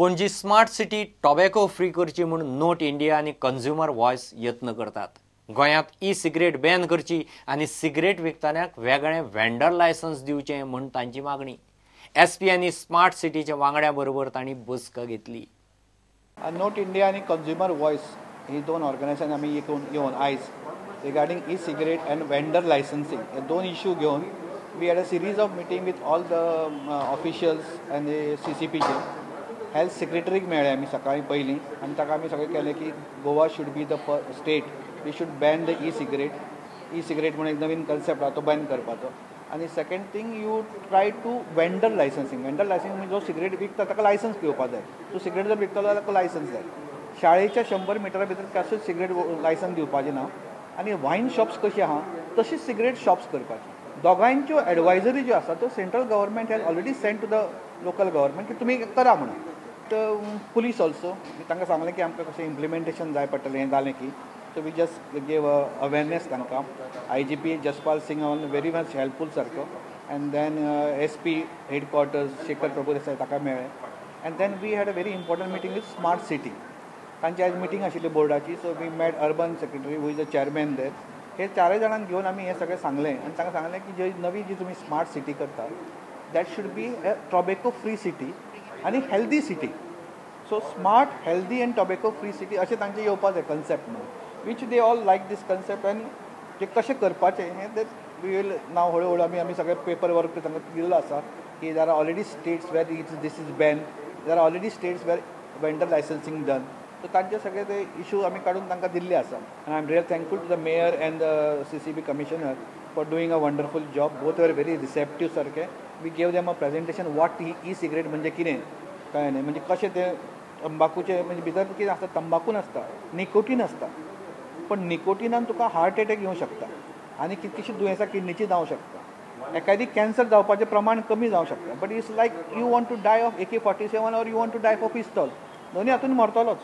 Panaji smart city टॉबॅको free करची म्हूण note India आनी कंझ्युमर व्हॉयस यत्न करतात. गोंयांत ई सिगरेट बॅन करची आनी सिगरेट विकतल्यांक वेगळें व्हेंडर लायसन्स दिवचें म्हूण तांची मागणी. SP आनी स्मार्ट सिटीच्या वांगड्या बरोबर तांणी बसका घेतली. नोट इंडिया आनी कंझ्युमर व्हॉयस ही दोन ऑर्गनायझेशन आमी येवन आयज regarding e cigarette and vendor licensing हे दोन इश्यू घेवन we had a series of meeting with all the officials and CCPचे. हेल्थ सेक्रेटरीक मेळ्ळे आमी सकाळीं पयलीं आनी ताका आमी सगळें केलें की Goa should be the state we should ban the e cigarette म्हणून एक नवीन कन्सेप्ट आसा तो बॅन करपाचो. आनी second thing you try to vendor licensing म्हणजे जो सिगरेट विकता ताका लायसन्स घेवपाक जाय. तूं सिगरेट जर विकतलो जाल्यार ताका लायसन्स जाय. शाळेच्या 100 मिटरा भितर कशेंच सिगरेट लायसन्स दिवपाचें ना. आनी वायन शॉप्स कशी आहा तशीच सिगरेट शॉप्स करपाची. दोगांयच्यो एडवायजरी ज्यो आसा त्यो central government has already send to the local government की तुमी करा म्हणून. पुलीस ऑल्सो तांकां सांगलें की आमकां कशें इम्प्लिमेंटेशन जाय पडटलें. हें जालें की so we just gave awareness तांकां. IGP Jaspal Singh very much helpful सारको. And then SP headquarters Shekhar Prabhudesai ताका मेळ्ळे. And then we had a very important meeting with smart city. तांची आयज मिटींग आशिल्ली बोर्डाची. So we met urban secretary who is the chairman there. हे चारय जाणांक घेवन आमी हें सगळें सांगलें आनी तांकां सांगलें की नवी जी तुमी स्मार्ट सिटी करता that should be a tobacco free city आनी healthy city. So smart healthy and tobacco free city अशें तांचें येवपाक जाय कन्सेप्ट म्हणून. Which they all like this concept आनी ते कशें करपाचें हें ते वी वील नाव हळू हळू आमी सगळें पेपर वर्क तांकां दिल्लो आसा की there are already states where this is ban. There are already states where vendor licensing done. So तांचे सगळे ते इश्यू आमी काडून तांकां दिल्ले आसा. I am real thankful to the mayor and the CCP commissioner for doing a wonderful job. Both were very receptive सारके. We gave them a presentation what e cigarette म्हणजे कितें कळ्ळें न्ही. म्हणजे कशें तें तंबाखूचे म्हणजे भितर कितें आसता तंबाखू नासता निकोटीन आसता. पण निकोटिनान तुका हार्ट एटॅक येवंक शकता आनी कितकीशीं दुयेंसां किडनीची जावंक शकता. एखादी कॅन्सर जावपाचें प्रमाण कमी जावंक शकता. But it's like you want to die of AK-47 or you want to die of pistol. दोनी हातून मरतलोच.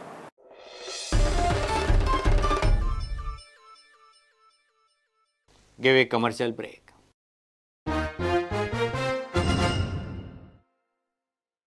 Give a commercial break.